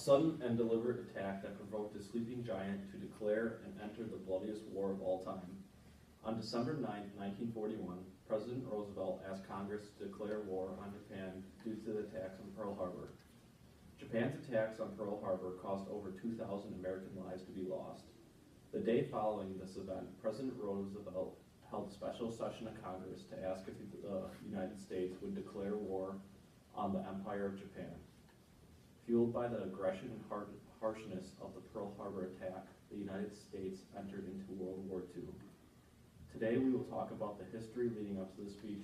sudden and deliberate attack that provoked a sleeping giant to declare and enter the bloodiest war of all time. On December 9, 1941, President Roosevelt asked Congress to declare war on Japan due to the attacks on Pearl Harbor. Japan's attacks on Pearl Harbor caused over 2,000 American lives to be lost. The day following this event, President Roosevelt held a special session of Congress to ask if the United States would declare war on the Empire of Japan. Fueled by the aggression and harshness of the Pearl Harbor attack, the United States entered into World War II. Today we will talk about the history leading up to the speech,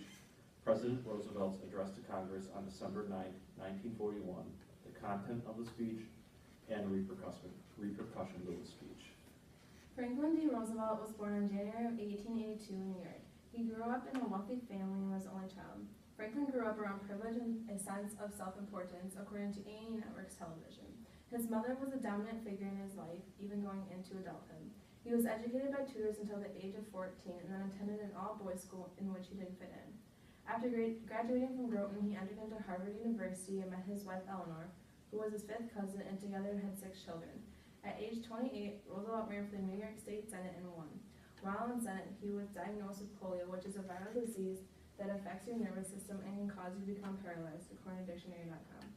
President Roosevelt's address to Congress on December 9, 1941, the content of the speech, and repercussions of the speech. Franklin D. Roosevelt was born in January of 1882 in New York. He grew up in a wealthy family and was the only child. Franklin grew up around privilege and a sense of self-importance, according to A&E Network's television. His mother was a dominant figure in his life, even going into adulthood. He was educated by tutors until the age of 14 and then attended an all-boys school in which he didn't fit in. After graduating from Groton, he entered into Harvard University and met his wife Eleanor, who was his fifth cousin, and together had 6 children. At age 28, Roosevelt ran for the New York State Senate and won. While in Senate, he was diagnosed with polio, which is a viral disease that affects your nervous system and can cause you to become paralyzed, according to dictionary.com.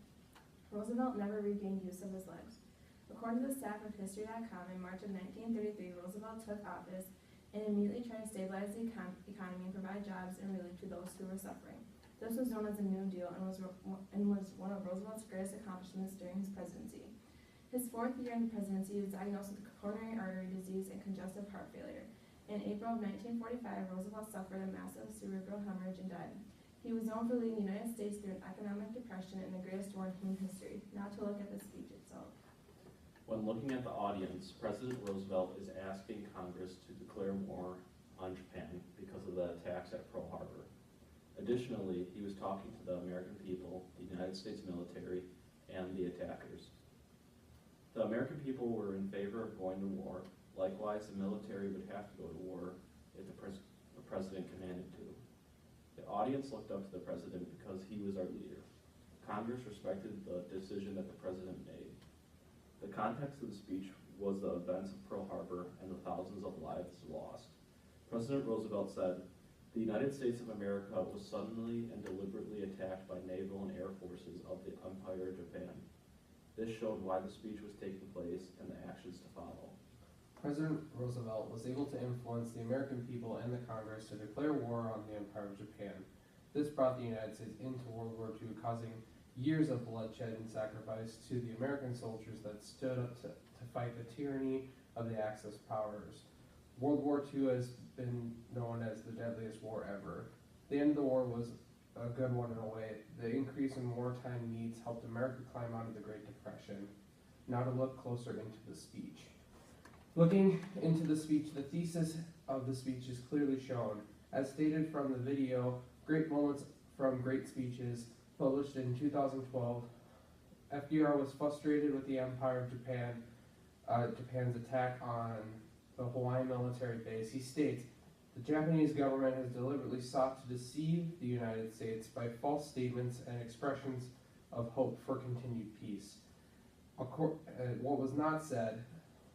Roosevelt never regained use of his legs. According to the staff of History.com, in March of 1933, Roosevelt took office and immediately tried to stabilize the economy and provide jobs and relief to those who were suffering. This was known as the New Deal and was one of Roosevelt's greatest accomplishments during his presidency. His 4th year in the presidency, he was diagnosed with coronary artery disease and congestive heart failure. In April of 1945, Roosevelt suffered a massive cerebral hemorrhage and died. He was known for leading the United States through an economic depression and the greatest war in human history. Now to look at the speech itself. When looking at the audience, President Roosevelt is asking Congress to declare war on Japan because of the attacks at Pearl Harbor. Additionally, he was talking to the American people, the United States military, and the attackers. The American people were in favor of going to war. Likewise, the military would have to go to war if the president commanded to. The audience looked up to the president because he was our leader. Congress respected the decision that the president made. The context of the speech was the events of Pearl Harbor and the thousands of lives lost. President Roosevelt said, "The United States of America was suddenly and deliberately attacked by naval and air forces of the Empire of Japan." This showed why the speech was taking place and the actions to follow. President Roosevelt was able to influence the American people and the Congress to declare war on the Empire of Japan. This brought the United States into World War II, causing years of bloodshed and sacrifice to the American soldiers that stood up to fight the tyranny of the Axis powers. World War II has been known as the deadliest war ever. The end of the war was a good one in a way. The increase in wartime needs helped America climb out of the Great Depression. Now to look closer into the speech. Looking into the speech, the thesis of the speech is clearly shown. As stated from the video, Great Moments from Great Speeches, published in 2012, FDR was frustrated with the Empire of Japan, Japan's attack on the Hawaiian military base. He states, "The Japanese government has deliberately sought to deceive the United States by false statements and expressions of hope for continued peace." What was not said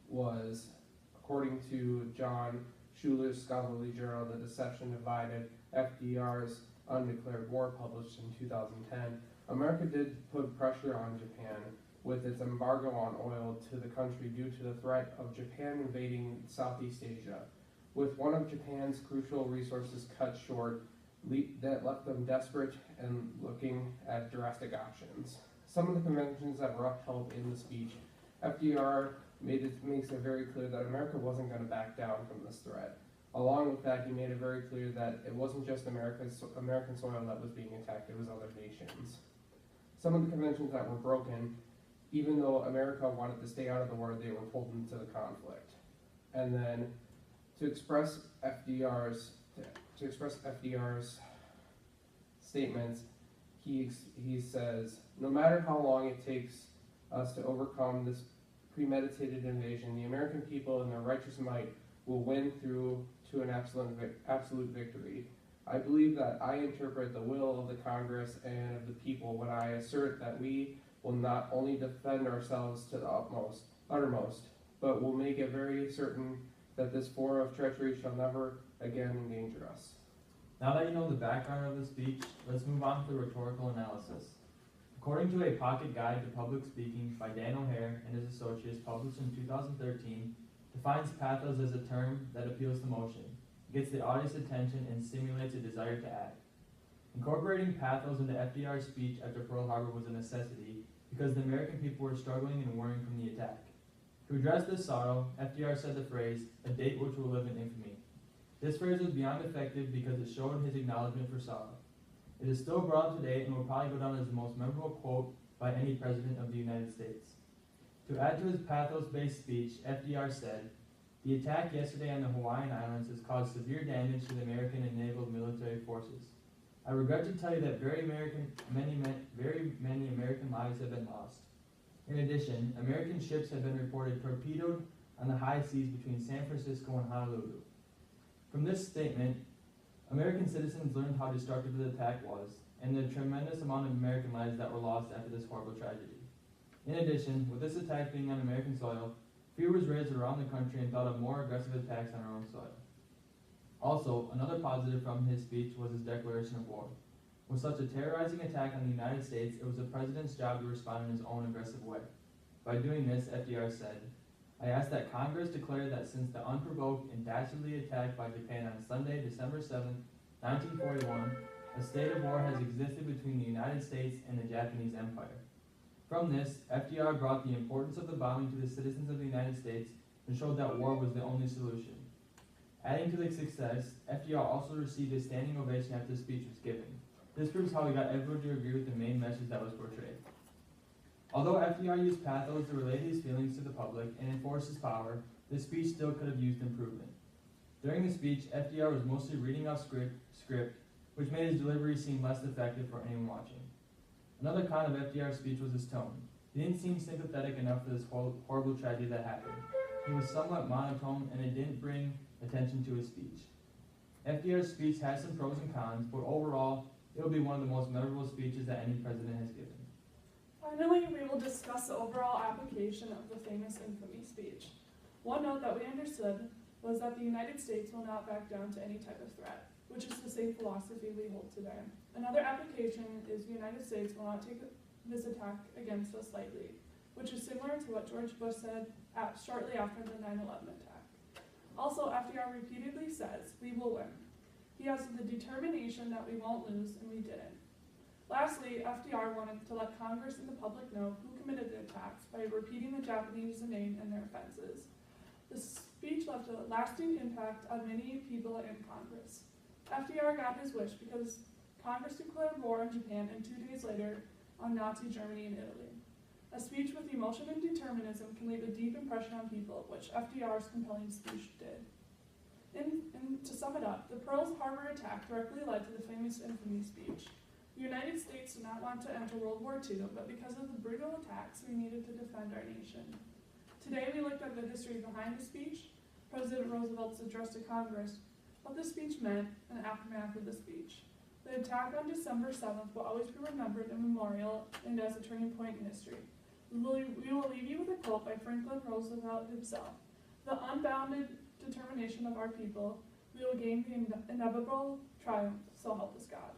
was, according to John Schuler's scholarly journal, The Deception Divided, FDR's Undeclared War, published in 2010, America did put pressure on Japan with its embargo on oil to the country due to the threat of Japan invading Southeast Asia. With one of Japan's crucial resources cut short, that left them desperate and looking at drastic options. Some of the conventions that were upheld in the speech, FDR makes it very clear that America wasn't going to back down from this threat. Along with that, he made it very clear that it wasn't just American soil that was being attacked, it was other nations. Some of the conventions that were broken, even though America wanted to stay out of the war, they were pulled into the conflict. And then to express FDR's statements, he says, "No matter how long it takes us to overcome this premeditated invasion, the American people in their righteous might will win through to an absolute victory. I believe that I interpret the will of the Congress and of the people when I assert that we will not only defend ourselves to the uttermost, but will make it very certain that this form of treachery shall never again endanger us. Now that you know the background of the speech, let's move on to the rhetorical analysis. According to a pocket guide to public speaking by Dan O'Hare and his associates published in 2013, defines pathos as a term that appeals to motion, gets the audience attention, and stimulates a desire to act. Incorporating pathos into FDR's speech after Pearl Harbor was a necessity because the American people were struggling and warring from the attack. To address this sorrow, FDR said the phrase, "a date which will live in infamy." This phrase was beyond effective because it showed his acknowledgement for sorrow. It is still brought today and will probably go down as the most memorable quote by any president of the United States. To add to his pathos-based speech, FDR said, "The attack yesterday on the Hawaiian Islands has caused severe damage to the American and naval military forces. I regret to tell you that very many American lives have been lost. In addition, American ships have been reported torpedoed on the high seas between San Francisco and Honolulu." From this statement, American citizens learned how destructive the attack was and the tremendous amount of American lives that were lost after this horrible tragedy. In addition, with this attack being on American soil, fear was raised around the country and thought of more aggressive attacks on our own soil. Also, another positive from his speech was his declaration of war. With such a terrorizing attack on the United States, it was the president's job to respond in his own aggressive way. By doing this, FDR said, "I ask that Congress declare that since the unprovoked and dastardly attack by Japan on Sunday, December 7, 1941, a state of war has existed between the United States and the Japanese Empire." From this, FDR brought the importance of the bombing to the citizens of the United States and showed that war was the only solution. Adding to the success, FDR also received a standing ovation after the speech was given. This proves how he got everyone to agree with the main message that was portrayed. Although FDR used pathos to relay his feelings to the public and enforce his power, this speech still could have used improvement. During the speech, FDR was mostly reading off script, which made his delivery seem less effective for anyone watching. Another con of FDR's speech was his tone. He didn't seem sympathetic enough for this horrible tragedy that happened. He was somewhat monotone, and it didn't bring attention to his speech. FDR's speech has some pros and cons, but overall, it will be one of the most memorable speeches that any president has given. Finally, we will discuss the overall application of the famous infamy speech. One note that we understood was that the United States will not back down to any type of threat, which is the same philosophy we hold today. Another application is the United States will not take this attack against us lightly, which is similar to what George Bush said shortly after the 9/11 attack. Also, FDR repeatedly says, "We will win." He has the determination that we won't lose, and we didn't. Lastly, FDR wanted to let Congress and the public know who committed the attacks by repeating the Japanese name and their offenses. The speech left a lasting impact on many people in Congress. FDR got his wish because Congress declared war on Japan and 2 days later on Nazi Germany and Italy. A speech with emotion and determinism can leave a deep impression on people, which FDR's compelling speech did. And to sum it up, the Pearl Harbor attack directly led to the famous infamy speech. The United States did not want to enter World War II, but because of the brutal attacks, we needed to defend our nation. Today we looked at the history behind the speech, President Roosevelt's address to Congress, what the speech meant, and the aftermath of the speech. The attack on December 7th will always be remembered in memorial and as a turning point in history. We will leave you with a quote by Franklin Roosevelt himself. "The unbounded determination of our people, we will gain the inevitable triumph, so help us God."